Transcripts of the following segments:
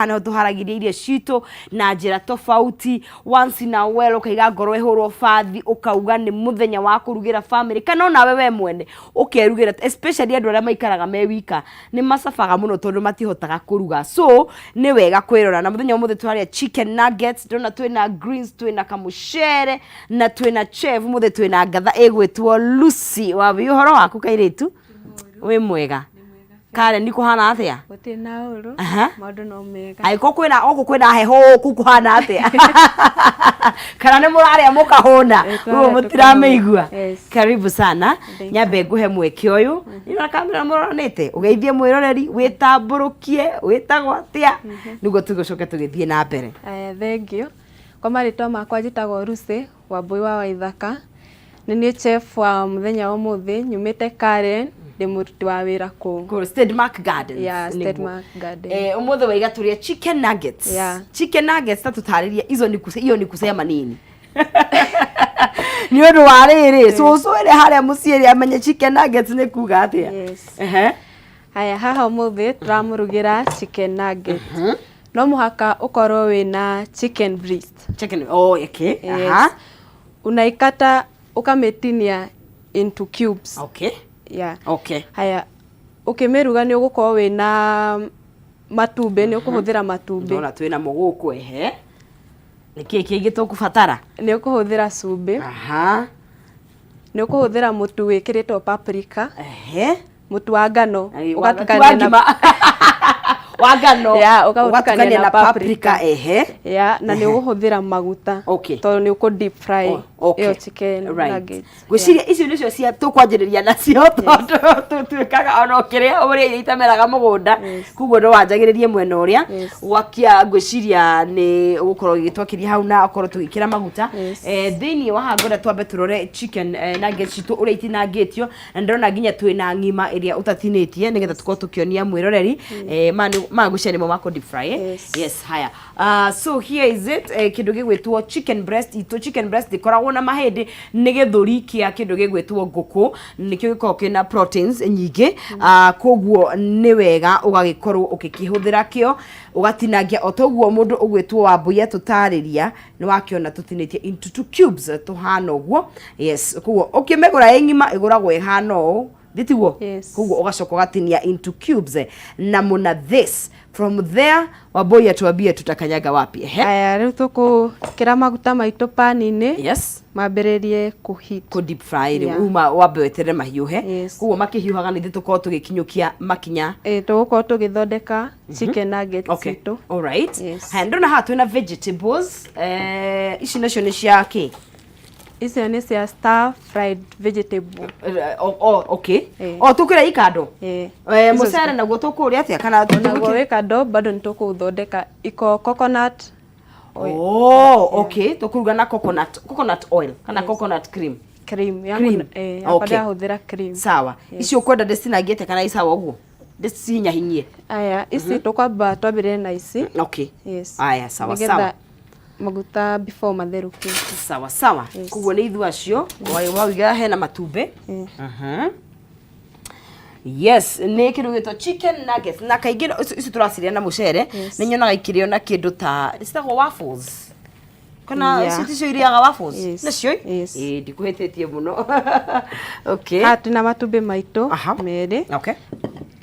Ana tuharagiria irio cito na njira tofauti once in a while ukaiga ngoro ehurwo fathi ukauga ni muthenya wa kurugira family kana ona wewe mwene ukerugira especially andu aria maikaraga me wika ni masafaga muno tondu matihotaga kuruga so ni wega kwirora na muthenya umuthe twaria chicken nuggets ndona twina greens twina kamuchere na twina chef muthe twina ngatha egwitwo Lucy wa uhoro waku kairitu we mwega Karen ni kuhana atia Gutina uru maundu no mega ai kwina heho kukuhana atia kana ni muraria mukahona uwo mutirameigua karibu sana nyambe nguhe mweke uyu ina kamera muronete ugeithie mwiroreri witamburukie witagwo atia niguo tugucoke tugithie na mbere thank you kwa marito makwa njitagwo Lucy wa Boy wa Waithaka ni chef wa muthenya umuthi nyumite Karen de muruti wa wira ku State Mark Gardens State Mark Garden umuthe waiga turia chicken nuggets chicken nuggets tatutariria hiyo ni kusema nini ni undu wa riri so ere haria muciiri amenye chicken nuggets ni kuga atia haya haha umuthe turamurugira chicken nuggets no muhaka ukorwo wina chicken breast okay unaikata ukametinia into cubes okay haya ukimeruga ni ugukorwo wina matumbe ni ukuhuthira matumbe ndona twina muguku niki kingi tukubatara ni ukuhuthira cumbi ni ukuhuthira mutu wikiritwo paprika mutu wa ngano ugatukania na wagano ugatukania na paprika na ni uguhuthira uguhuthira maguta tondu ni uku deep fry iyo chicken nuggets gwiciria icio nicio cia tukwanjiriria nacio tondu twikaga ona kiria uria itameraga mugunda kuguo ndo wanjagiririe mwena uria wakia gwiciria ni ugukorwo gitwakiria hau na ukorwo tugikira maguta thiini wa hangora twambe turore chicken nuggets citu uria itinangitio na ndona nginya twina ngima iria utatinitie nigetha tukorwo tukionia mwiroreri magucia nimo mako deep fry yes haya so here is it kindu gigwitwo chicken breast ikoragwo na mahindi ni githuri kia kindu gigwitwo nguku nikio gikorwo kina proteins nyingi koguo ni wega ugagikorwo ukikihuthira kio ugatinangia otoguo mundu ugwitwo wa Boy tutariria ni wakiona tutinitie into 2 cubes tuhana uguo yes koguo ukimegura engima iguragwo ihana Ditiwo kugo ugacoka gatinia into cubes na muna this from there wa Boy atuambie tutakanyaga wapi aya riu tuku kira maguta maitu panini mambiririe ku deep fry uma wambe wetere mahiuhe kugo makihiuhaga ni thituko tugikinyukia makinya tuguko tugithondeka chicken nuggets itu all right ndona ha twina vegetables ici nacio ni cia ki Icio ni cia stir fried vegetable. Okay. Tukira ikando. Mucere naguo tukuria atia kana naguo wikando bado nitukuthondeka iko coconut oil. Okay. Tukuruga na coconut oil kana coconut cream. Yangu apada huthira cream. Sawa. Icio kwenda destinagete kana isawa uguo. Desinya hinyie. Aya, isi tukwamba twambire na isi. Okay. Aya, sawa. Maguta before matheruki sawa kuguo ni ithu acio wawiga hena matumbe yes ni kindu gito chicken nuggets na kaingi ici turaciria na mucere ni nyonaga ikirio na kindu ta citagwo waffles kana icio iriaga waffles nacio ndikuhetitie muno okay tuna matumbe maitu meri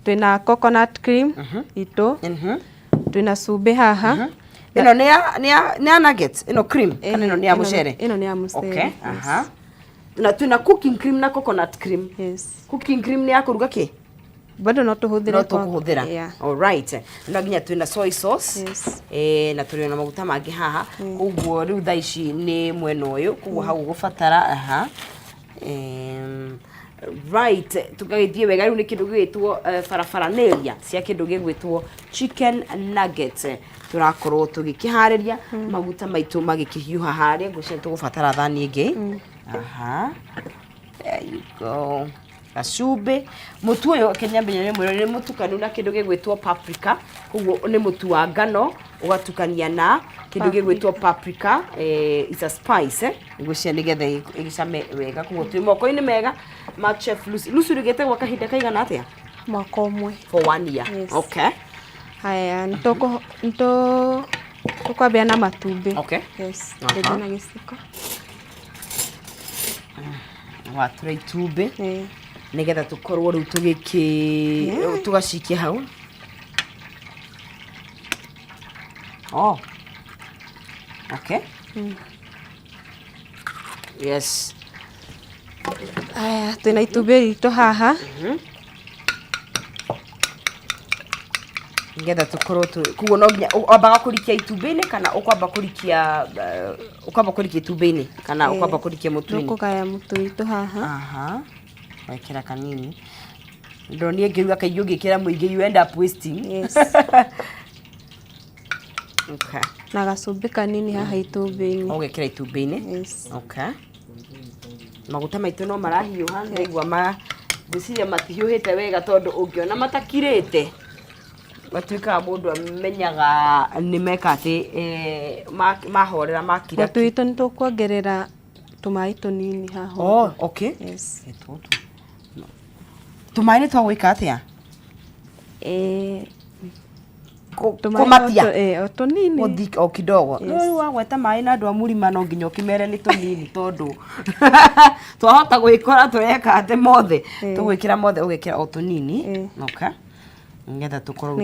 twina coconut cream itu twina cumbi haha ino ni nuggets ino cream kana ino ni mucere ino ni mucere okay na tuna cooking cream na coconut cream cooking cream ni akuruga ki bado no tuhuthira all right na nginya tuna soy sauce na turi na maguta mangi haha kuguo riu thaici ni mwena uyu kuguo hau gufatara right tugagithie wega riu ni kindu gigitwo farafaraneria cia kindu gigwitwo chicken nuggets turakorwo tugikihariria maguta maitu magikihiuha haria ngucia tugubatara thani ingi there you go kacumbi mutu uyu kenyambenya ni mwirori ni mutukanu na kindu gigwitwo paprika kuguo ni mutu wa ngano ugatukania na kindu gigwitwo paprika is a spice ngucia nigetha igicame wega kuguo twi moko-ini mega ma chef Lucy rigete gwa kahinda kaigana atia mwaka umwe for 1 year okay Haya, tukwambia na matumbĩ. Okay. Yes. Ndege na gĩciko. Watura itumbĩ. Nigetha tukorwo riu tugacikia hau. Oh. Okay. Yes. Aya, twina itumbĩ ritũ haha. Nigetha tukorwo kuguo no nginya wambaga kurikia itumbĩ-inĩ kana ukwamba kurikia itumbĩ-inĩ kana ukwamba kurikia mũtu-inĩ. Tukugaya mũtu witũ haha. Aha. Wekera kanini. Ndonie ngiruga kaingĩ ũngĩkĩra mũingĩ you end up wasting. Yes. Okay. Na gacumbĩ kanini haha itumbĩ-inĩ. Ũgekĩra itumbĩ-inĩ. Yes. Okay. Maguta maitũ no marahiũha ndaigua ngwĩciria matihiũhĩte wega tondũ ũngĩona matakirĩte matuĩkaga mũndũ amenyaga nĩ meka atĩ mahorera makira. Mũtu witũ nĩ tũkuongerera tũmaĩ tũnini haha. Oh, okay. Yes. Tũmaĩ nĩ twagwĩka atĩa? Kumatia. O tũnini. O kidogo. No wagweta maĩ na andũ a Mũrima no nginya ũkimere nĩ tũnini tondũ twahota gwĩkora tureka ate mothe. Tũgwĩkĩra mothe ũgekĩra o tũnini. Okay. Nigetha tukorwo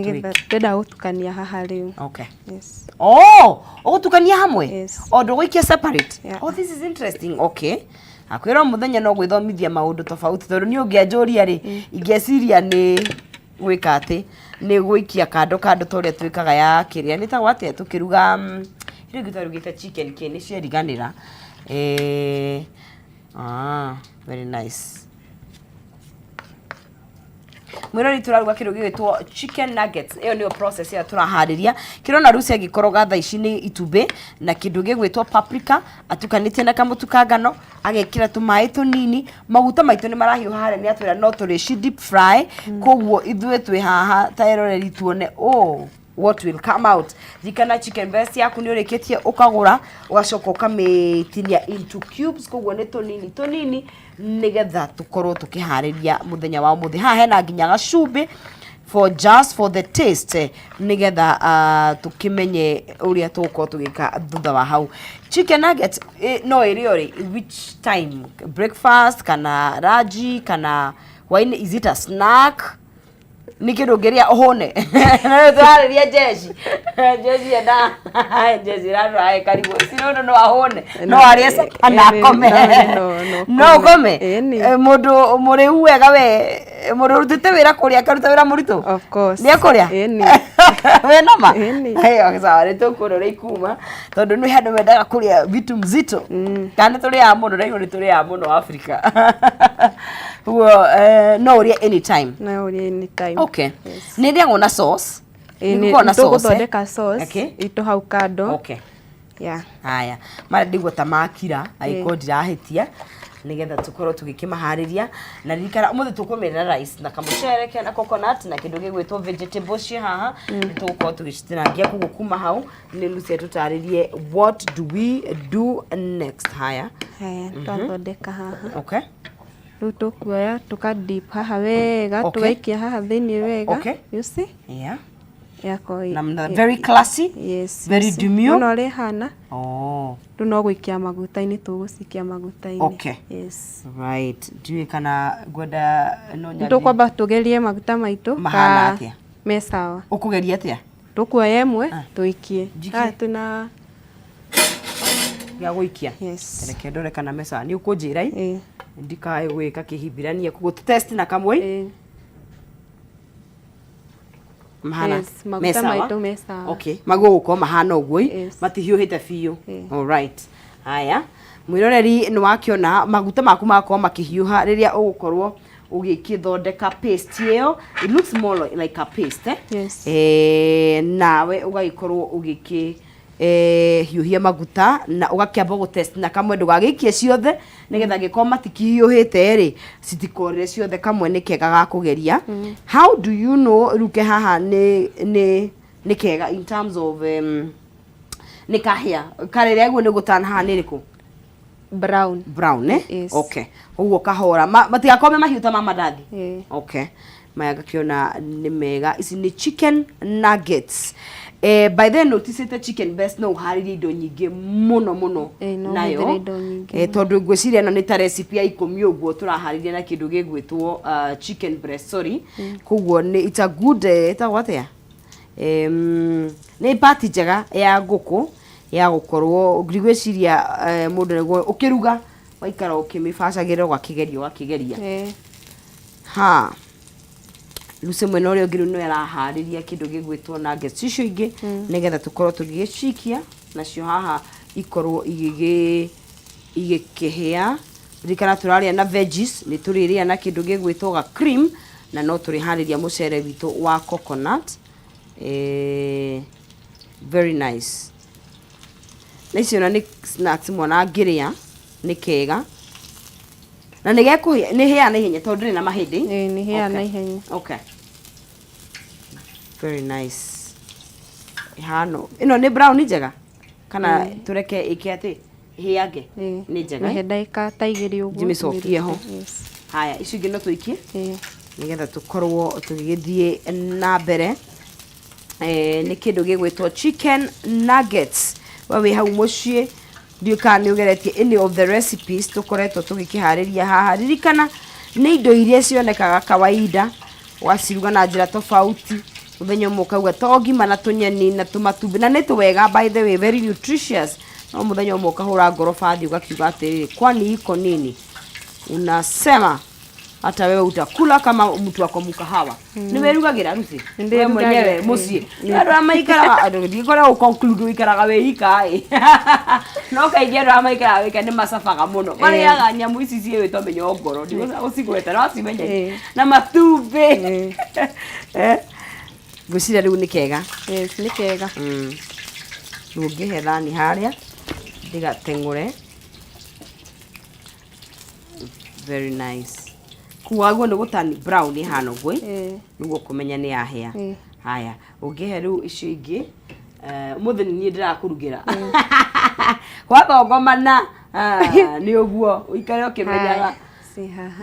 twenda gũtukania haha rĩu. Okay. Yes. Oh, ũgũtukania hamwe? Yes. O ndũgũikia separate? Yeah. Oh, this is interesting. Okay. Akwĩra mũthenya no gwĩthomithia maũndũ tofauti tondũ nĩ ũngĩanjũria rĩ ingĩciria nĩ gwĩka atĩ nĩ gũikia kando tũrĩa twĩkaga ya kĩrĩa nĩ ta gwatĩa tũkĩruga rĩu gĩtarugĩte chicken nĩ ciariganĩra. Very nice. Mwĩrori turaruga kĩndũ gĩgwĩtwo chicken nuggets. Ĩyo nĩyo process ya tũraharĩria. Kĩrona Rucia gĩkoroga thaa ici nĩ itumbĩ na kĩndũ gĩgwĩtwo paprika atukanĩtie na kamũtu ka ngano agekĩra tũmaĩ tũnini. Maguta maitũ nĩ marahiũha harĩa nĩ atwĩra no tũrĩ deep fry. Koguo ithuĩ twĩ haha ta eroreri tuone what will come out. Thikana chicken breast yaku nĩ ũrĩkĩtie ũkagũra ũgacoka ũkamĩtinia into cubes. Koguo nĩ tũnini nigetha tukorwo tukiharĩria muthenya wa umuthi. Haha hena nginya gacumbĩ just for the taste nigetha tukimenye uria tuko tugika thutha wa hau. Chicken nuggets no ĩrĩ which time? Breakfast kana lunch kana wine? Is it a snack? Ni kĩndũ ngĩrĩa ũhũne. Na twarĩria jeshi enda jeshi rarora karibu sino no ahone no arĩe kana akome no ukome mũndũ mũrĩu wega we mũndũ rutĩte wĩra kũrĩa akaruta wĩra mũritũ. Of course. Nĩ akũrĩa? We nama? Sawa nĩ tũkũrora ikuma tondũ nĩ handũ mendaga kũrĩa vitu mzito. Kana tũrĩaga mũno na nĩ tũrĩaga mũno Africa. No ũrĩe anytime. No ũrĩe anytime. Okay. Nĩ ndĩagwo na sauce. Tũgũthondeka sauce itũ hau kando. Okay. Yeah. Haya. Mara ndigwo ta makira agĩkorwo ndirahĩtia nigetha tukorwo tugĩkĩmaharĩria na ririkana ũmũthĩ tũkũmĩrĩra rice na kamũcere kena coconut na kĩndũ gĩgwĩtwo vegetables haha nĩ tũgũkorwo tũgĩcitinangia koguo kuma hau nĩ Lucia tũtarĩrie what do we do next. Haya twathondeka haha. Okay. Rĩu tũkuoya tũka dip haha wega tũgaikia haha thĩinĩ wega. You see? Yeah. Yako very classy. Yes. Very demure. No rehana. Tu no gũikia maguta-inĩ tũgũcikia maguta-inĩ. Okay. Yes. Right. Ndiũĩ kana gwenda no nyabi. Tũkwamba tũgerie maguta maitũ mahana atĩa? Me sawa. Ũkũgeria atĩa? Tũkuoya ĩmwe tũikie. Tuna ya gũikia. Yes. Reke ndore kana me sawa. Nĩ ũkũnjĩra ndikae gwĩka kĩhithirania koguo test na kamwe. Mahana. Yes, maguta maitũ me sawa. Okay. Maguo gũkorwo mahana ũguo matihiũhĩte biũ. All right. Haya. Mwĩroreri nĩ wakĩona maguta maku makorwo makĩhiũha rĩrĩa ũgũkorwo ũgĩkĩthondeka paste ĩyo. It looks more like a paste. Yes. Nawe ũgagĩkorwo hiũhia maguta na ũgakĩamba gũtest na kamwe ndũgagĩikie ciothe nigetha gĩkorwo matikihiũhĩte rĩ citikorere ciothe kamwe nĩ kega ga kũgeria. How do you know ruke haha nĩ kega in terms of nĩ kahĩa karĩrĩa guo nĩ gũtana haha nĩ rĩkũ? Brown. Brown. Yes. Okay. Ũguo kahora matigakome mahiũ ta ma mandathi. Okay. maya ngakiona nĩ mega. Ici nĩ chicken nuggets. By then notice the chicken breast no harĩrie indo nyingĩ mũno nayo tondũ ngwĩciria ĩno nĩ ta recipe ya 10 ũguo tũraharĩria na kĩndũ gĩgwĩtwo chicken breast, sorry. Koguo nĩ it's a good etagwo atĩa nĩ party njega ya ngũkũ ya gũkorwo ngwĩciria mũndũ nĩguo ũkĩruga waikara ũkĩmĩbacagĩra ũgakĩgeria ha Lucy mwena ũrĩa ũngĩ no araharĩria kĩndũ gĩgwĩtwo nuggets icio ingĩ nĩgetha tũkorwo tũgĩcikia nacio haha ikorwo igĩkĩhĩa. Rikana tũrarĩa na veggies, nĩ tũrĩrĩa na kĩndũ gĩgwĩtwo ga cream na no tũrĩharĩria mũcere witũ wa coconut. Very nice. Na icio na nĩ snacks mwana ngĩrĩa nĩ kega na nĩ gĩkũhĩa nĩ hĩa na ihenya tondũ ndĩrĩ na mahĩndĩ. Nĩ hĩa na ihenya. Okay. Very nice. Hano ĩno nĩ brown njega kana tureke ikiate hĩange nĩ njega. Nĩ ndagĩka ta 2 ũguo. Jimicokie ho. Haya icio ingĩ no tũikie nĩgetha tũkorwo tũgĩthiĩ na mbere. Nĩ kĩndũ gĩgwĩtwo chicken nuggets. Wĩ hau mũciĩ ndiũka nĩ ũgeretie any of the recipes tũkoretwo tũgĩkĩharĩria haha. Ririkana nĩ indo iria cionekaga kawaida waciruga na njĩra tofauti. Mũthenya ũmwe ũkauga to ngima na tũnyeni na tũmatumbĩ na nĩ tũwega, by the way very nutritious. No mũthenya ũmwe ũkahũra ngorobathi ũgakiuga atĩrĩrĩ kwani iko nini, unasema hata wewe utakula kama mtu wako mkahawa. Nimerugagĩra Lucy wewe mwenyewe muciĩ andũ amaikara andũ ndikora uconclude ikaraga we ikai no kaingĩ andũ amaikara weka nĩ macabaga mũno marĩaga nyamũ ici ciĩtwo mĩnyongoro ndigũca gũcigweta no cimenye na matumbĩ ngwĩciria rĩu nĩ kega. Yes, nĩ kega. Rĩu ngĩhe thani harĩa ndigateng'ũre. Very nice. Kuwaguo nĩ gũtani brown hano gwĩ nĩguo kũmenya nĩ yahĩa. Haya ũngĩhe rĩu icio ingĩ mũthĩ niĩ ndĩrakũrugĩra wathongomana nĩ ũguo ũikare ũkĩmenyaga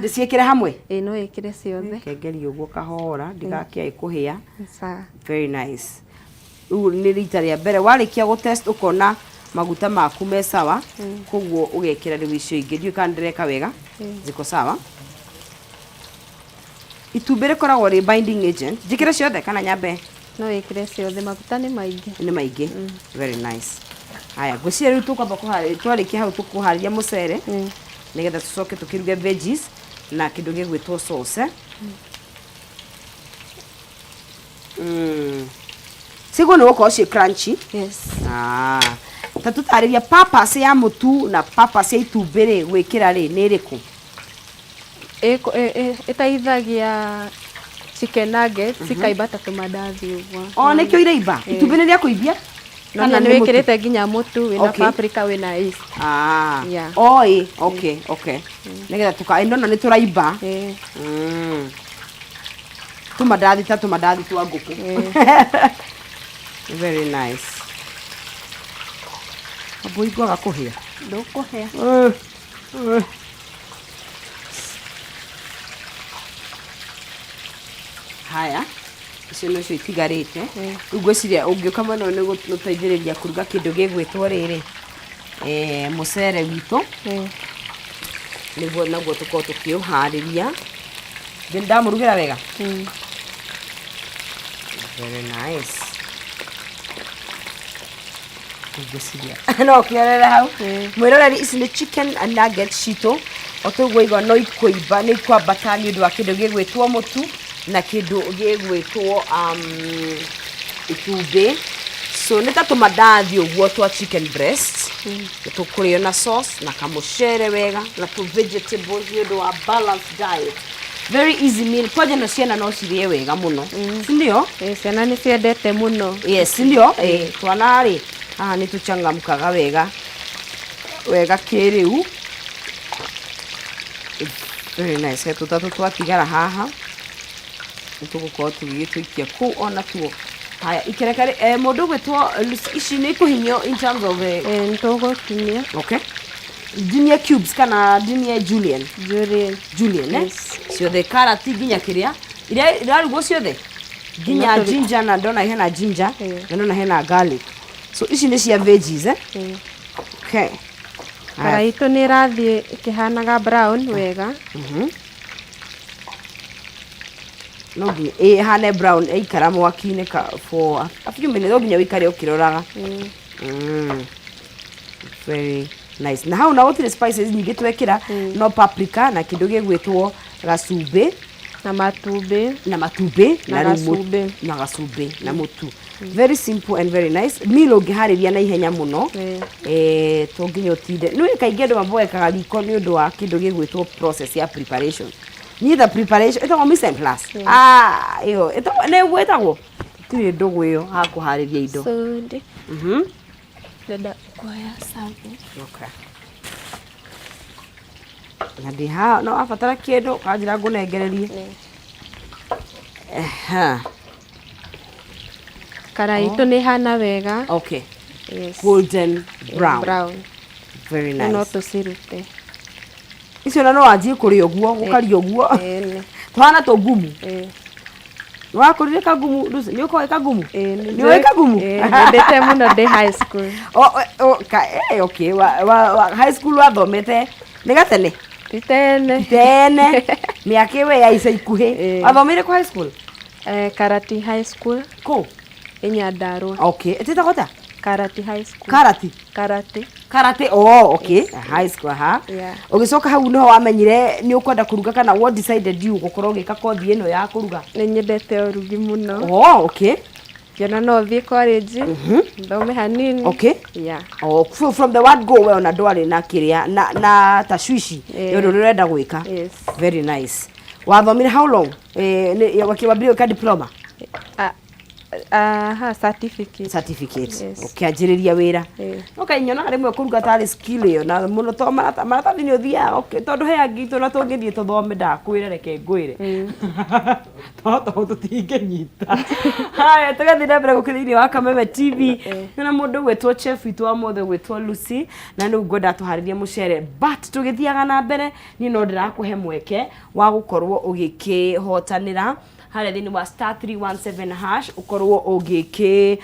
ndĩciĩkĩre hamwe. No ĩkĩre ciothe kengeria ũguo kahora ndigakĩaĩ kũhĩa. Very nice. Rĩu nĩ rita rĩa mbere warĩkia gũtest ũkona maguta maku me sawa koguo ũgekĩra rĩu icio ingĩ ndiũ kana ndĩreka wega ziko sawa. Itumbĩ rĩkoragwo rĩ binding agent. Njĩkĩre ciothe kana nyambe? No ĩkĩre ciothe, maguta nĩ maingĩ. Nĩ maingĩ. Very nice. Haya ngwĩciria rĩu tũkwamba kũharĩria twarĩkia hau tũkũharĩria mũcere nĩgetha tũcoke tũkĩruge veggies na kĩndũ gĩgwĩtwo sauce. Sigo nĩ gũkorwo ciĩ crunchy. Yes. Ta tũtarĩria purpose ya mũtu na purpose ya itumbĩ rĩ gwĩkĩra rĩ nĩ ĩrĩkũ? Ĩteithagia chicken nuggets ikaimba ta tũmandathi ũguo. Nĩkĩo iraiba itumbĩ nĩ rĩa kũimbia kana nĩ wĩkĩrĩte nginya mũtu wĩna paprika wĩna yeast. Okay. Nĩgetha ĩno nĩ tũraiba tũmandathi twa ngũkũ. Very nice. Abo igwaga kũhĩa ndũkũhĩa. Haya icio nĩcio itigarĩte. Rĩu ngwĩciria ũngĩũka mwena ũyũ nĩ gũteithĩrĩria kũruga kĩndũ gĩgwĩtwo rĩrĩ mũcere witũ nĩguo naguo tũkorwo tũkĩũharĩria. Ndamũrugĩra wega. Very nice. Ngwĩciria no kĩorere hau mwĩroreri ici nĩ chicken nuggets citũ o tũguo igwa no ikũimba nĩ ikwambata nĩ ũndũ wa kĩndũ gĩgwĩtwo mũtu na kĩndũ gĩgwĩtwo itumbĩ. So nĩ ta tũmandathi ũguo twa chicken breast tũkũrĩo na sauce na kamũcere wega na tũ vegetables nĩ ũndũ wa balanced diet. Very easy meal. Twaje na ciana no cirĩe wega mũno. Sindio? Ciana nĩ ciendete mũno. Yes, sindio? Twana rĩ haha nĩ tũchangamkaga wega kĩrĩu. Very nice. Tũtatũ twatigara haha nĩtũgũkorwo tũgĩgĩtũikia kũu ona tuo. Haya ikereka mũndũ gwĩtwo ici nĩ ikũhinyio in terms of nĩtũgũkinyia. Okay. Junior cubes kana junior Julian. Julian Ciothe karati nginya kĩrĩa Ira rugo ciothe. Ginya ginger na ndona hena ginger, na ndona hena garlic. So ici nĩ cia veggies Okay. Karai ito nĩ rathie kihanaga brown wega. No hane brown ikara mwaki-inĩ for a few minutes nginya wikare ukiroraga. Very nice. Na hau na gutire spices nyingĩ twekira, no paprika na kindu gĩgwĩtwo gacumbi na matumbĩ na gacumbi na mutu. Very simple and very nice. Meal ũngĩharĩria na ihenya mũno. To nginya ũtinde. Nĩ kaingĩ andũ maboekaga riko nĩ ũndũ wa kindu gĩgwĩtwo process ya preparation. Neither preparation, ito mise en place. Iyo, ito ne gwetagwo. Tiri ndogo iyo ha kuharĩria indo. Sunday. Dada kwaya sample. Okay. Ngadi ha no afatara kĩndũ kanjira ngũnengererie. Karai ito nĩ hana wega. Okay. Yes. Golden brown. Brown. Very nice. No tũcirute. Icio na no wanjie kũrĩa ũguo, ũkarĩa ũguo. Twana tũgumu. Nĩ wakũrire kagumu, nĩ ũkoĩ kagumu? Nĩ ũĩ kagumu? Ndete mũno ndĩ high school. Okay, high school wathomete nĩ gatene? Tene. Mĩaka ĩyo ya ica ikuhĩ. Wathomeire kũ high school? Karati High School. Kũ? Nyandarua. Okay, ĩtĩtagwo ta? Karati High School. Karate, okay. High school, Yeah. Ũgĩcoka hau nĩho wamenyire nĩ ũkwenda kũruga kana what decided you gũkorwo ũgĩka kothi ĩno ya kũruga? Nĩ nyendete ũrugi mũno. Okay. Kĩona no thiĩ college. Thome hanini. Okay. Yeah. From the word go we ona ndwarĩ na kĩrĩa na tashwishi ũndũ ũrenda gwĩka. Yes. Very nice. Wathomire how long? Wakiwambia ka diploma? Certificate. Ukianjĩrĩria wĩra. Okay, nyona rĩmwe kũruga tarĩ skill ĩyo na mũno to maratathi nĩ ũthiaga tondũ he angĩ itũ na tũngĩthiĩ tũthome ndakwĩre reke ngwĩre. Tondũ tũtingĩnyita. Haya, tũgathiĩ na mbere gũkĩrĩithia wa Kameme TV. Na mũndũ gwĩtwo chef witũ wa mothe gwĩtwo Lucy na rĩu ngwenda tũharĩrie mũcere but tũgĩthiaga na mbere niĩ no ndĩrakũhe mweke wa gũkorwo ũgĩkĩhotanĩra harĩa thĩinĩ wa *317# ukorwo ũgĩkĩ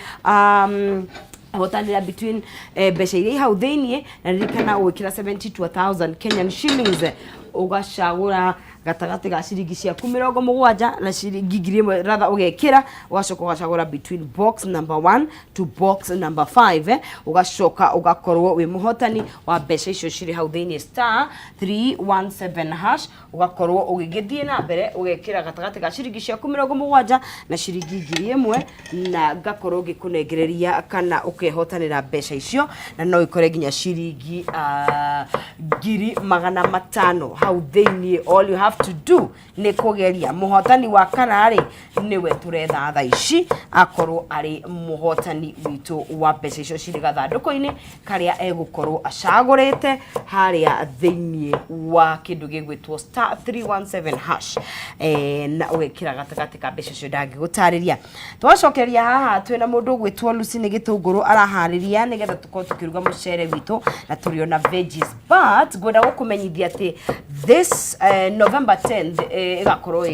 hotanĩra between mbeca iria hau thĩinĩ na ririkana ũgĩkĩra 72,000 Kenyan shillings ũgacagũra gatagati ga ciringi ciaku 70 na ciringi 1,000 rather ũgekĩra ũgacoka ũgacagũra between box number 1 to box number 5 ũgacoka ũgakorwo wĩ mũhotani wa mbeca icio cirĩ hau thĩinĩ *317# ũgakorwo ũgĩgĩthiĩ na mbere ũgekĩra gatagati ga ciringi ciaku 70 na ciringi 1,000 na ngakorwo ngĩkũnengereria kana ũkehotanĩra mbeca icio na no ikore nginya ciringi 500 hau thĩinĩ. All you have to do nĩ kũgeria mũhotani wa kanarĩ nĩwe tũretha thaa ici akorwo arĩ mũhotani witũ wa mbeca icio cirĩ gathandũkũ-inĩ karĩa egũkorwo acagũrĩte harĩa thĩinĩ wa kĩndũ gĩgwĩtwo *317# na ũgekĩra gatagati ka mbeca icio ndangĩgũtarĩria. Twacokeria haha twĩna mũndũ gwĩtwo Lucy nĩ gĩtũngũrũ araharĩria nĩgetha tũkorwo tũkĩruga mũcere witũ na tũrĩo na veggies but ngwenda gũkũmenyithia atĩ this November 10th igakorwo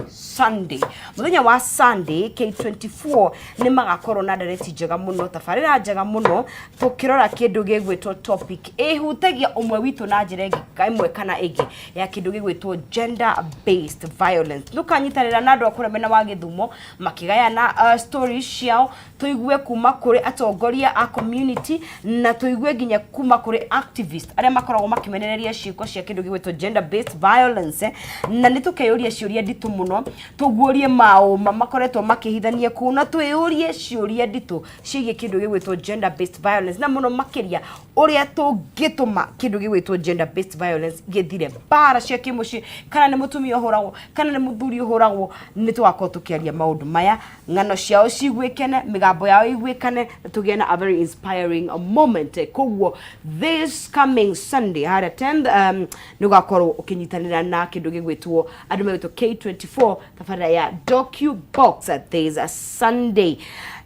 Sunday. Muthenya wa Sunday K24 nĩ magakorwo na ndareti njega mũno tabarĩra njega mũno tũkĩrora kĩndũ gĩgwĩtwo topic hutagia ũmwe witũ na njĩra ĩmwe kana ĩngĩ ya kĩndũ gĩgwĩtwo gender based violence. Nũkanyitanĩra na andũ akũrĩa mena wa Gĩthumo makĩgayana stories ciao tũigue kuma kũrĩ atongoria a community na tũigue nginya kuma kũrĩ activist arĩa makoragwo makimenereria ciĩko cia kĩndũ gĩgwĩtwo gender based violence na nĩ tũkeyũria ciũria nditũ mũno tũguũrie maũma makoretwo makĩhithania kũu na twĩyũrie ciũria nditũ ciĩgiĩ kĩndũ gĩgwĩtwo gender based violence na mũno makĩria ũrĩa tũngĩtũma kĩndũ gĩgwĩtwo gender based violence gĩthire bara cia kĩmũciĩ kana nĩ mũtumia ũhũragwo kana nĩ mũthuri ũhũragwo nĩ tũgakorwo tũkĩaria maũndũ maya ng'ano ciao ciguĩkene mĩgambo yao iguĩkane tũgĩe na a very inspiring moment koguo this coming Sunday harĩa 10th nĩ ũgakorwo ũkĩnyitanĩra na kĩndũ gĩgwĩtwo andũ megwĩtwo K24 tabarĩra ya Docu Box there's a Sunday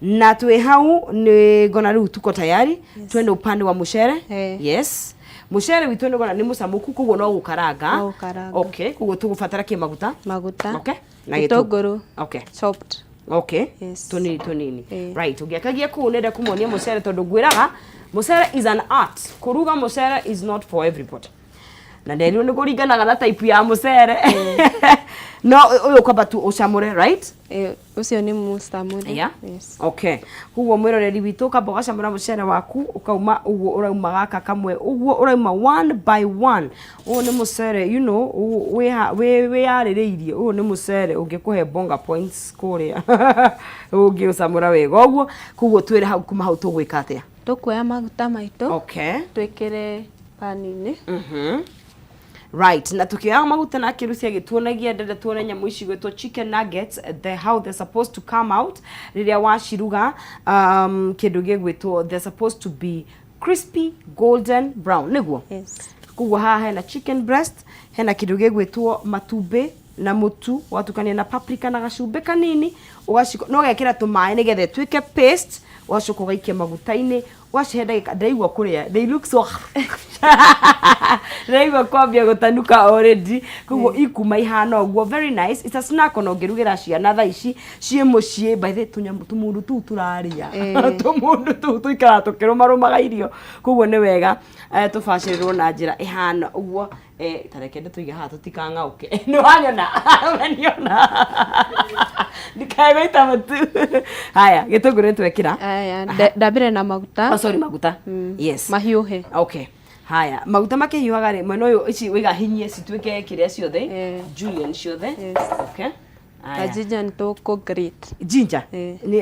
na twĩ hau nĩ ngona rĩu tuko tayari twende upande wa mũcere. Yes, mucere witu ni gona ni mucamuku kuguo no gukaranga No gukaranga. okay kuguo tugubatara ki maguta Maguta. okay na gitunguru okay chopped. okay Yes. tunini right ugiakagia ku nenda kumonia mucere tondu gwiraga mucere is an art kuruga mucere is not for everybody na nderio ni kuringanaga na type ya mucere no uyu kwamba tu ucamure right Ucio ni mucamure. yeah Yes. okay kuguo mwiroreri witu kamba ugacamura mucere waku ukauma uguo urauma gaka kamwe uguo urauma one by one uyu ni mucere you know we yaririirie uyu ni mucere ungikuhe bonga points kuria ungi ucamura wega uguo kuguo twire hau kuma hau tugwika atia Tukuoya maguta maitu okay twikire pani-ini. Right, na tukioya maguta na kirucia gituonagia ndende tuone nyamu ici gwetwo chicken nuggets, how they're supposed to come out riria waciruga kindu gigwitwo they're supposed to be crispy golden brown niguo. Yes. Kuguo haha hena chicken breast, hena kindu gigwitwo matumbi na mutu watukania na paprika na gacumbi kanini ugaciko no gekira tumae nigethe twike paste wacoka ugaikia maguta-ini wacihe ndagika ndaigua kuria they look so ndaigua kwambia gutanuka already kuguo ikuma ihana uguo very nice it's a snack ono ngirugira ciana thaa ici cie mucii by the tunyamu tumundu tu turaria tumundu tu tuikara tukirumarumaga irio kuguo ni wega tubacirirwo na njira ihana uguo tareke ndutuige haha tutikangauke ni wanyona wanyona ndikaigwita mutu haya gitunguru twekira Aya ndabire na maguta. Sorry maguta yes Mahiuhe. okay haya maguta makihiuhaga ri mwena uyu ici wiga hinyie citwike kiria ciothe julienne ciothe okay Na ginger ni tuku grate. ginger ni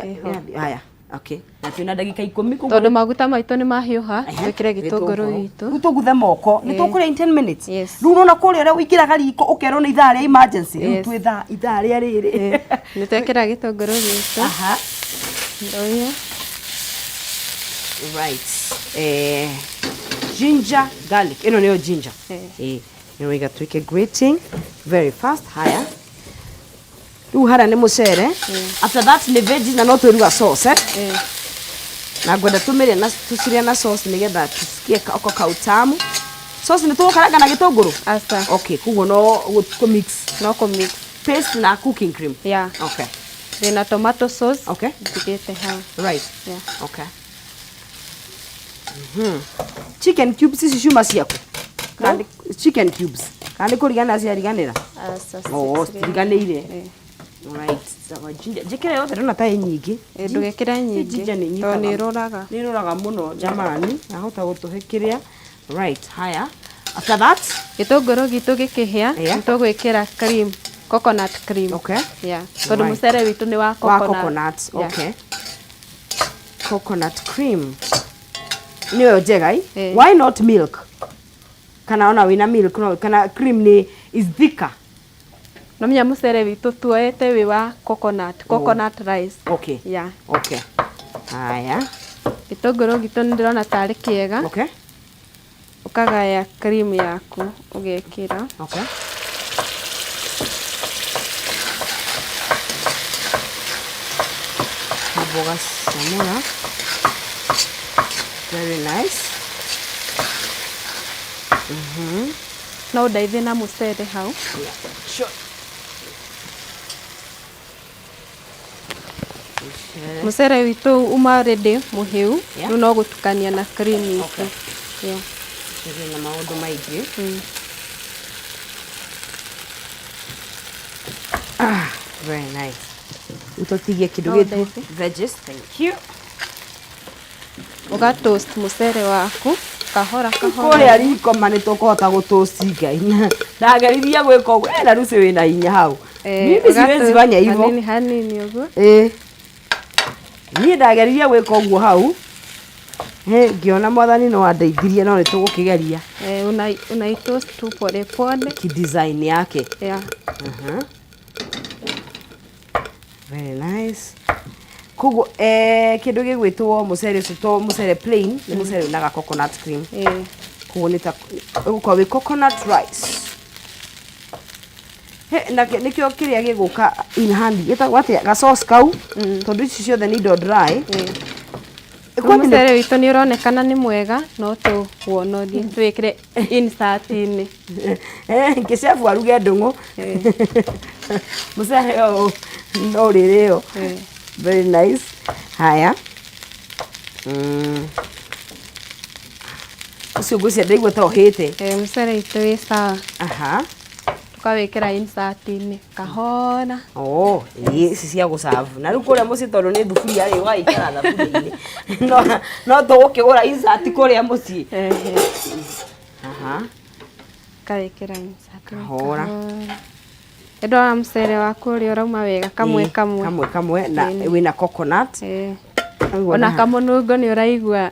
haya okay na twina ndagika 10 kuguo Tondu maguta maitu ni mahiuha twikire gitunguru gitu utuguthe moko ni tukuria in 10 minutes Yes. riu nona kuria ria wingiraga riko ukerwo ni ithaa ria emergency riu twi ithaa ria riri ni twikira gitunguru gitu aha ndoyo right ginger garlic ino niyo ginger ni wiga twike grating very fast haya riu hara ni mucere after that ni veggies na no twiruga sauce na gwenda tumiria na tuciria na sauce nigetha tusikie oko kautamu sauce ni tugukaranga na gitunguru asa okay kuguo no ku mix paste na cooking cream yeah okay na tomato sauce okay ndigite hau right yeah okay chicken cubes ici ciuma ciaku kandi chicken cubes kandi kurigana ciariganira asa ciriganire right sawa ginger jikire yothe ndona ta nyingi ndugekira nyingi ginger ni nyingi ni ruraga muno jamani ahota gutuhikiria right haya after that gitunguru gitu gikihia nitugwikira cream coconut cream okay yeah tondu mucere witu ni wa coconut okay coconut cream niyo jegai why not milk kana ona wina milk no kana cream ni is thicker no mnya mucere witu tuoete wi wa coconut rice okay yeah okay haya gitunguru gitu ndirona tari kiega okay ukagaya cream yaku ugekira okay boga samura very nice no ndaithe na mucere hau yeah sure mucere witu uma ready muhiu riu no gutukania na cream yitu yeah na maundu maingi very nice utotigie kindu gitu veggies thank you uga toast mucere waku kahora kuria riko mani tukuhota gutoast ngai ndageriria gwika uguo na ruci wina hinya hau mimi siwezi fanya hivyo hanini uguo ni ndageriria gwika uguo hau ngiona mwathani no andeithirie no ni tugukigeria una toast tu pole pole ki design yake yeah very nice kugu kindu gigwitwo mucere ucio to mucere plain ni mucere na coconut cream kugu ni ta uko wi coconut rice na nikio kiria giguka in handy eta wate ga sauce kau tondu ici ciothe ni do dry Mucere witũ nĩ ũronekana nĩ mwega no tuwonorie twĩkĩre insert-inĩ. Ngĩcebu aruge ndũng'ũ. Mucere no rĩrĩo. Very nice. Haya. Ucio ngwĩciria ndaigua ta ũhĩte. Mucere witũ wĩ sawa. Aha. Tukawĩkĩra insert-inĩ kahora. Ici cia gũcabu. Na rĩu kũrĩa mũciĩ tondũ nĩ thuburia rĩ ũgagĩikara thaburia-inĩ. No tũgũkĩgũra insert kũrĩa mũciĩ. Aha. Kawĩkĩra insert kahora. Ndona mucere waku ũrĩa ũrauma wega kamwe. Kamwe na wĩna coconut. Ona kamũnungo nĩ ũraigua.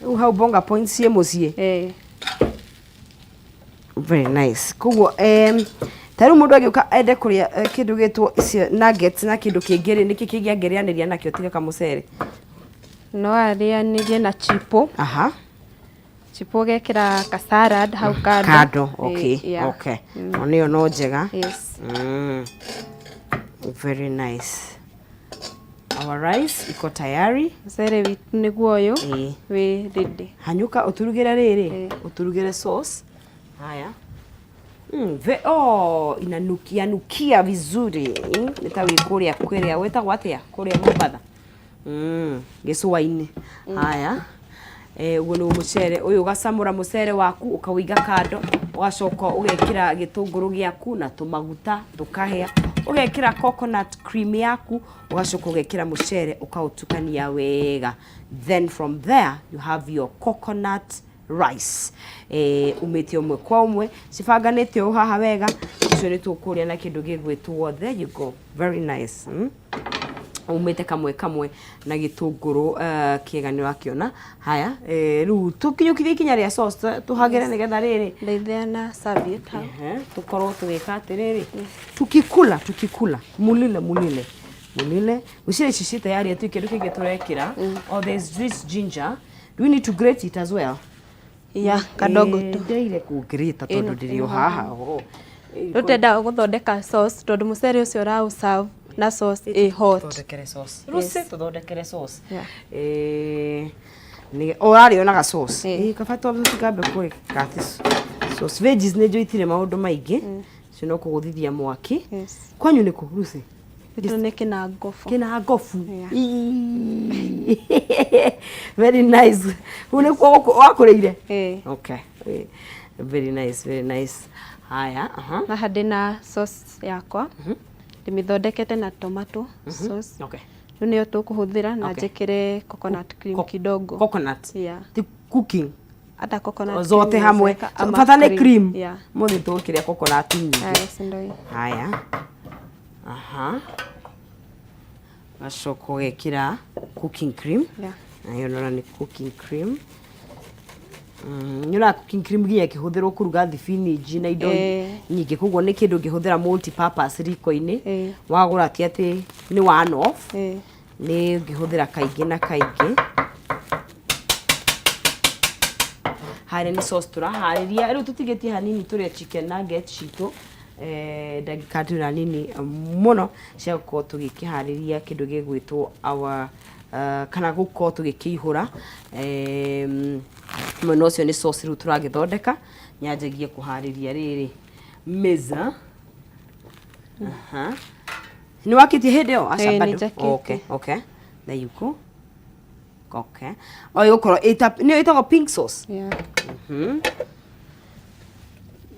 Rĩu hau bonga points ciĩ mũciĩ. Very nice. Koguo ta rĩu mũndũ agĩũka ende kũrĩa kĩndũ gĩtwo icio nuggets na kĩndũ kĩngĩ rĩ nĩkĩ kĩngĩ angĩrĩanĩria nakĩo tiga kamũcere? No arĩanĩrie na chipo. Aha. Chipo ũgekĩra ka salad hau kando. Kando, okay. Nĩyo no njega. Yes. Very nice. Our rice iko tayari. Mucere witũ nĩguo ũyũ wĩ ready. Hanyuka ũturugĩre rĩrĩ, ũturugĩre sauce. Haya. Inanukia vizuri. Nitawi kũrĩa wetagwo atĩa kũrĩa Mombasa. Gĩcũa-inĩ. Haya. Uguo nĩ mucere ũyũ ũgacamũra mucere waku ũkawĩiga kando, ũgacoka ũgekĩra gĩtũngũrũ gĩaku na tũmaguta tũkahĩa, ũgekĩra coconut cream yaku, ũgacoka ũgekĩra mucere ũkaũtukania wega. Then from there you have your coconut rice. Umĩte ũmwe kwa ũmwe cibanganĩte ũũ haha wega. Ũcio nĩ tũkũrĩa na kĩndũ gĩgwĩtwo there you go. Very nice. Umĩte kamwe na gĩtũngũrũ kĩega nĩ wakiona. Haya, rĩu tũkinyũkithie ikinya rĩa sauce tũhagĩre nĩgetha rĩrĩ ndeithia na serviette hau. Tũkorwo tũgĩka atĩrĩrĩ tukikula mulile ucire ici ciĩ tayari tu kĩndũ kĩngĩ tũrekĩra. There's this ginger. Do we need to grate it as well? Kadogo tu. Ndeire kũgrate tondũ ndĩrĩ o haha. Rũtenda gũthondeka sauce tondũ mucere ũcio ũraũserve na sauce hot. Tũthondekere sauce. Ruce tũthondekere sauce. Nĩ orarĩ onaga sauce. Kaba tũtikambe kũreka sauce. Veggies nĩ njũitire maũndũ maingĩ. Cio no kũgũthithia mwaki. Kwanyu nĩ kũ Ruce? Nĩ kĩnangobu. Kĩnangobu. Very nice. Rĩu nĩkuo wakũrĩire? Okay. Very nice. Haya, na hadi na sauce yakwa. Ndĩmĩthondekete na tomato sauce. Rĩu nĩyo tũkũhũthĩra na njĩkĩre coconut cream kidogo. Coconut? Ti cooking? Hata coconut zote hamwe. Bata nĩ cream. Mũthĩ tũgũkĩrĩa coconut nyingĩ. Haya. Aha. Gacoka ũgekĩra cooking cream. Nayo nora nĩ cooking cream. Nyona cooking cream nginya ĩkĩhũthĩrwo kũruga thibinĩji na indo nyingĩ, koguo nĩ kĩndũ ũngĩhũthĩra multi purpose riko-inĩ. Wagũra ti atĩ nĩ one off. Nĩ ũngĩhũthĩra kaingĩ na kaingĩ. Harĩa nĩ sauce tũraharĩria. Rĩu tũtigĩtie hanini tũrĩa chicken nuggets citũ. Ndagĩka ndĩra nini mũno cia gũkorwo tũgĩkĩharĩria kĩndũ gĩgwĩtwo our kana gũkorwo tũgĩkĩihũra. Mwena ũcio nĩ sauce rĩu tũragĩthondeka. Nyanjagie kũharĩria rĩrĩ meza. Nĩ wakĩtie hĩndĩ ĩyo? Aca bado. Okay. There you go. Okay. Gũkorwo nĩyo ĩtagwo pink sauce?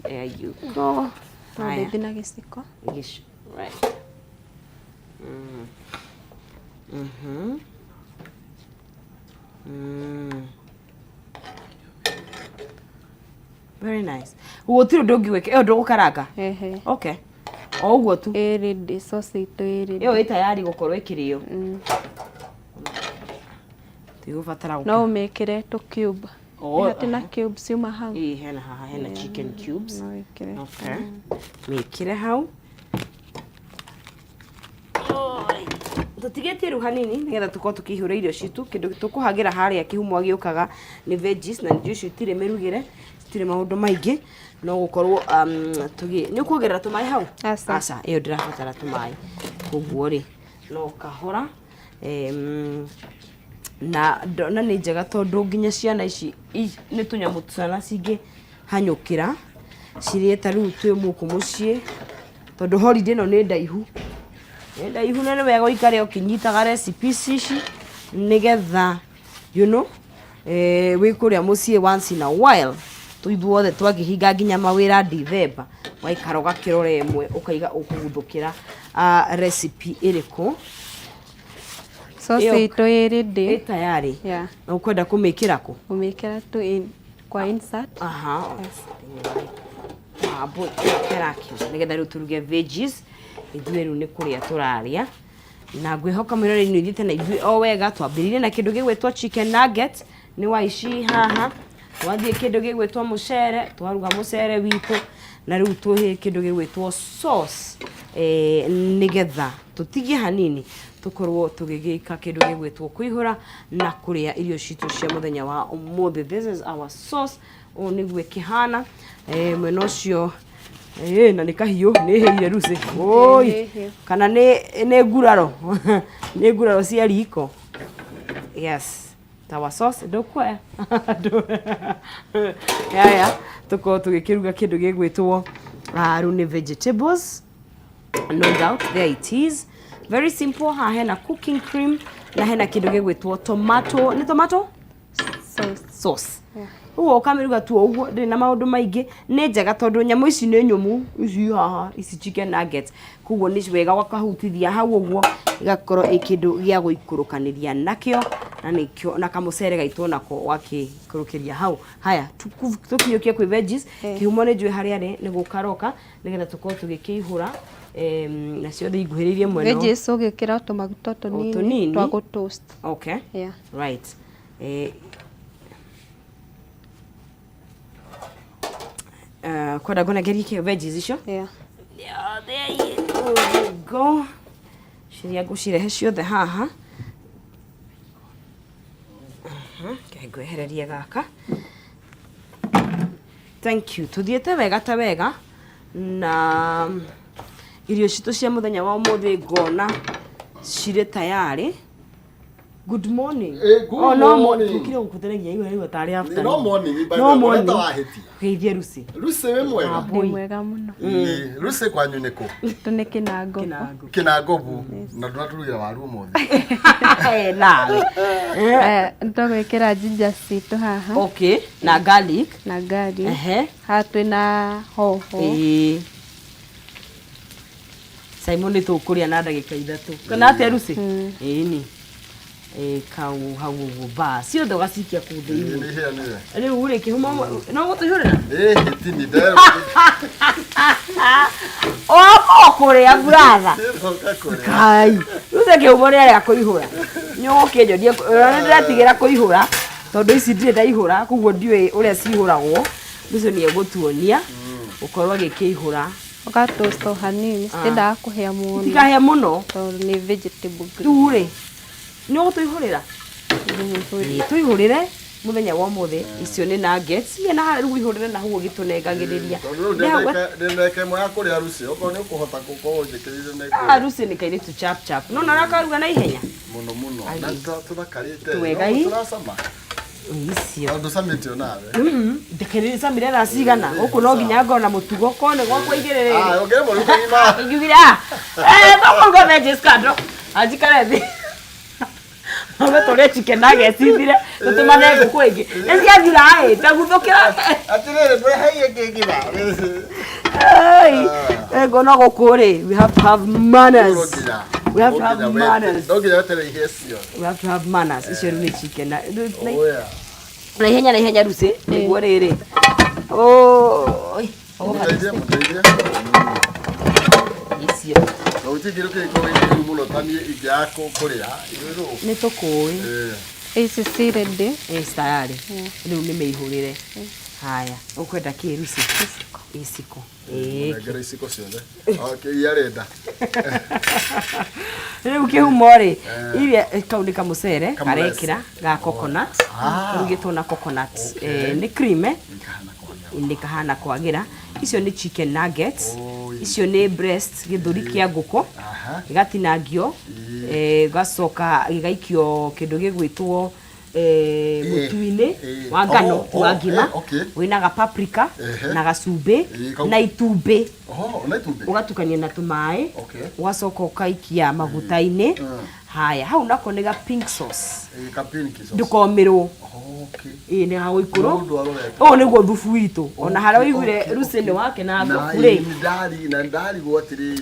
There you go. Ndeithia na gĩciko. Right. Very nice. Gũtirĩ ũndũ ũngĩ gwĩka, ĩyo ndũgũkaranga? Okay. O ũguo tu? Ready, sauce itũ ready. Ĩyo ĩ tayari gũkorwo ĩkĩrĩo. Tigũbatara no ũmĩkĩre tũ cube. Hati na cubes ciuma hau. Hena haha hena chicken cubes. Okay. Mĩkĩre hau. Tũtigĩtie rĩu hanini nĩgetha tũkorwo tũkĩihũra irio citũ. Kĩndũ tũkũhagĩra harĩa kĩhumo gĩũkaga nĩ veggies na nĩ icio itirĩ mĩrugĩre, itirĩ maũndũ maingĩ. No gũkorwo nĩ ũkuongerera tũmaĩ hau? Aca, ĩyo ndĩrabatara tũmaĩ. Koguo rĩ no kahora. na ndona nĩ njega tondũ nginya ciana ici nĩ tũnyamũ twana cingĩ hanyũkĩra cirĩe ta rĩu twĩ mũkũ mũciĩ tondũ holiday ĩno nĩ ndaihu na nĩ wega ũikare ũkĩnyitaga recipes ici nĩgetha wĩ kũrĩa mũciĩ once in a while tũithuothe twakĩhinga nginya mawĩra December waikara ũgakĩrora ĩmwe ũkaiga ũkũguthũkĩra recipe ĩrĩkũ. Sauce ito ready. Tayari. Yeah. Na ukwenda kumekera ko? Kumekera tu kwa insert. Aha. Boy, kera kiu. Nigetha riu turuge veggies. Ithuĩ riu nĩ kũrĩa tũrarĩa. Na ngwĩhoka mwĩrore-inĩ ithiĩte na ithuĩ o wega twambĩrĩrie na kĩndũ gĩgwĩtwo chicken nuggets. Nĩ waici haha. Twathiĩ kĩndũ gĩgwĩtwo mũcere, twaruga mũcere witũ. Na riu tũhĩ kĩndũ gĩgwĩtwo sauce. Nigetha tũtigie hanini tukorwo tugigika kindu gigwitwo kuihura na kuria irio citu cia muthenya wa umuthi. This is our sauce o nigwe kihana mwena ucio na ni kahiu ni heire ruci oi kana ni nguraro ni nguraro cia riko. Yes, our sauce ndukwe ya tuko tugikiruga kindu gigwitwo riu ni vegetables. No doubt, there it is. Very simple. Ha hena cooking cream na hena kindu gigwitwo tomato. Ni tomato sauce. Uwo ukamiruga tu uguo ndi na maundu maingi ni njega tondu nyamu ici ni nyumu ici haha ici chicken nuggets kuguo ni wega wakahutithia hau uguo igakorwo ikindu gia guikurukaniria nakio na nikio na kamucere gaitwo nako wakikurukiria hau. Haya tukinyukia kwi veggies kihumo ni njui haria ni gukaroka nigetha tukorwo tugikihura na ciothe iguhĩrĩirie mwena veggies ũgĩkĩra tũmaguta tũnini twa gũ toast. Okay. Yeah. Right. Kwenda kunegeria veggies icio? Yeah. Yeah, there you go. Ciria ngũcirehe ciothe haha. Ngwehereria gaka. Thank you. Tuthiĩte wega ta wega na irio citu cia muthenya wa umuthi ngona cirĩ tayari. Good morning. Good morning. Tukire gukutanagia iwe tari after. No morning, no morning. Geithia Rusi. Rusi we mwega. Ni mwega muno. Rusi kwanyu niko. Tune kinago. Kinagobu. Na tunaturugira waru umuthi. Nawe. Ndogwikira ginger citu haha. Okay. Na garlic. Na garlic. Ha twina hoho. Simon ni tukuria na ndagika 3. Kana atia Rusi? Ni. Kau hau ba sio ndo gasikia kuthini ni hia ni riu uri kihumo no gutihurira hitini ndero kuria brother kai ruze kihumo ria ria kuihura nyo kienjodie ndiratigera kuihura tondu ici ndire ndaihura kuguo ndiwe uria cihuragwo ruze ni egutuonia ukorwa gikihura ukatosto hanini sitenda kuhia muno tikahia muno tondu ni vegetable turi no tuihurira tuihurire muthenya wa muthi icio ni nuggets ye na riu ihurire na huo gitunengagiriria ndeke mwa kuria Rusi oko ni kuhota kuko njikirire na Rusi ni kaire tu chap chap no na rakaruga na ihenya muno na tutakarite twegai turasama icio ndo samete onawe ndekerere samire na cigana uku no nginya ngona mutugo kone gwakwa igirire ongere mo rukagima ngigira bakongo veggies kando ajikare thi Ame tore chicken nuggets ithire tutumane nguku ingi niciathira taguthukira atirere bwe haiye kingiba ngona gukuri we have to have manners. We have to have manners. We have to have manners. Icio ni chicken na ihenya Rusi niguo riri oi muteithia icio utigire kiko muno tani igyako kuria ni tukui ici cirende tayari riu ni meihurire. Haya ukwenda ki Rusi? Isiko ngere isiko ciothe okay yarenda riu kihumo ri iria kaundika mucere karekira ga coconut rugitwo na coconut ni cream ni kahana kwagira. Icio ni chicken nuggets, icio ni breast githuri kia nguko igatinangio gacoka gigaikio kindu gigwitwo mutuine wa ngano wa ngima wina ga paprika na gacumbi na itumbi ugatukania na tumai ugacoka ukaikia magutaine haya hau nako ni ga pink sauce ndukomirwo ni hawo ikuru niguo thubu witu ona haria wiguire Lucy wake na thukuri ndari gwatiri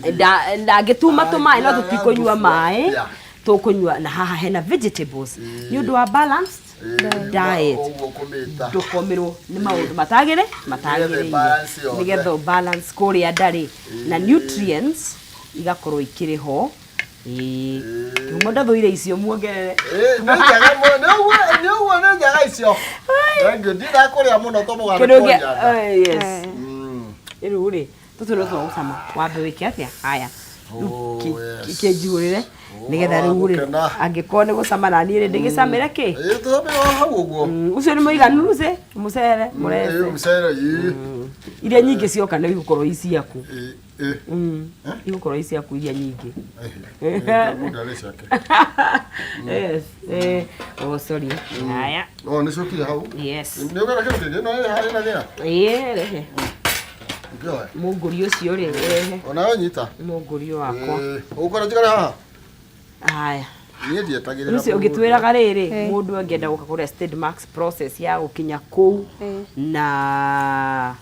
ndagituma tumai no tutikunywa mai tukunywa na haha hena vegetables ni undu wa balanced diet ndukomirwo ni maundu matagire nigetha balance kuria ndari na nutrients igakorwo ikiriho Muda thuire icio muongerere njaga icio ndio ndira kuria muno to mugarukia yes iruri tuturo twagusama wambe wiki atia haya kejurire nigetha riuri angikone gusama na niire ndigicamire ki tuthome hau uguo ucio ni muiganu Lucy mucere murese mucere iria nyingi cioka ni gukorwo iciaku igukorwo iciaku iria nyingi yes sorry haya ni cokire hau yes ni ugara kindu no hari na thia rehe munguri ucio ri rehe ona nyita munguri wakwa ukora njigara haha haya nie ndietagirira Lucy ugitwiraga riri mundu angienda gukagura Stead Max process ya gukinya kuu na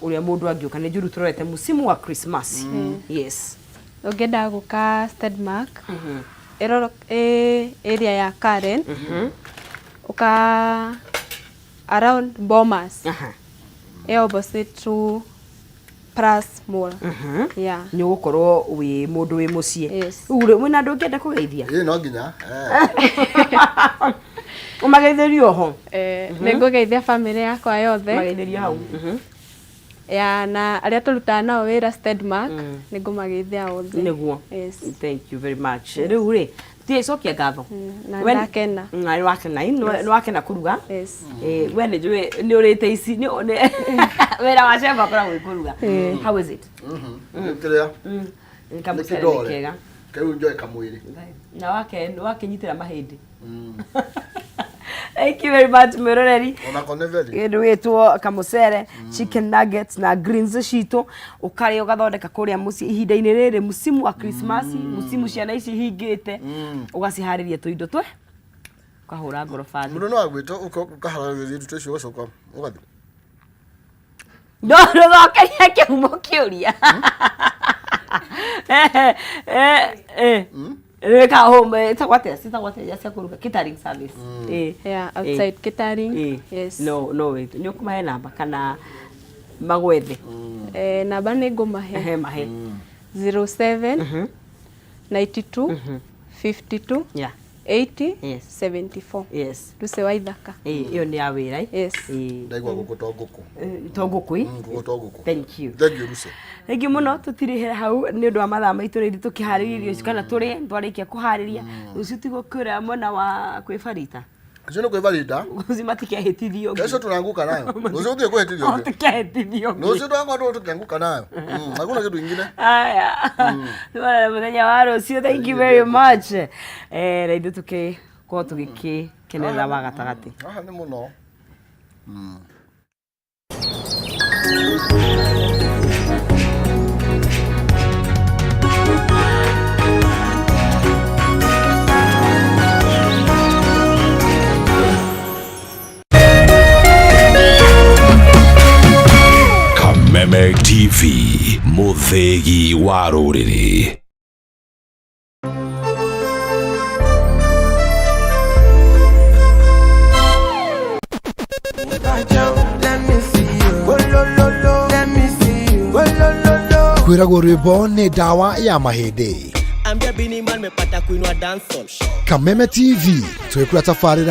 uria mundu angiuka ni njuru turorete musimu wa Christmas yes ugenda guka Stead Max eroro area ya Karen uka around Bomas opposite to Plus Mall yeah ni gukorwo wi mundu wi mucie ure mwina andu ngienda kugeithia no nginya umageithirio ho ningugeithia family yakwa yothe mageithirio hau ya na aria turutaga nao wira Stead Max ningumageithia othe niguo thank you very much riu ri tie cokia ngatho na kena ngai wake na kuruga we ni njui ni urite ici ni wira wa chef akora kuruga how is it kiria nikamusere kega kau njoe kamwiri na wake nyitira mahindi Thank you very much Miroreri. Ona koneveri. Ndu witwo kamusere, chicken nuggets na greens cito ukari ugathondeka kuria muci ihinda-ini riri musimu wa Christmas, musimu ciana ici hingite ugacihariria tuindo twe ukahura ngorobathi. Mundu no agwito ukaharariria tuto icio ugacoka ugathi. No thokenya kiumo kiuria. Reka home tawate ya kuruka catering service yeah outside catering yes no wait ni ukumahe namba kana magwethe namba ni ngumahe mahe 07 92 52 yeah 80 74 yes Lucy wa Ithaka iyo ni ya wira yes ndaigwa guku tongukui thank you Lucy Egi muno tutirihe hau ni undu wa mathaa maitu rindi tukihariria icio kana turi twarikia kuhariria ucio tigukura mona wa kwibarita acio ni kwibarita ucio matikehitithio kesho tunanguka nayo ucio utie kuhitithio tukehitithio ucio twangwa tukianguka nayo hakuna kitu kingine aya ni muthenya wa rucio thank you very much rindi tukikorwo tugikikenera wa gatagati aha ni muno Meme TV muthegi wa ruriri kwiragwo rwimbo ni dawa ya mahindi ambia bini man mepata kuinwa dancehall Kameme TV twikura tafarira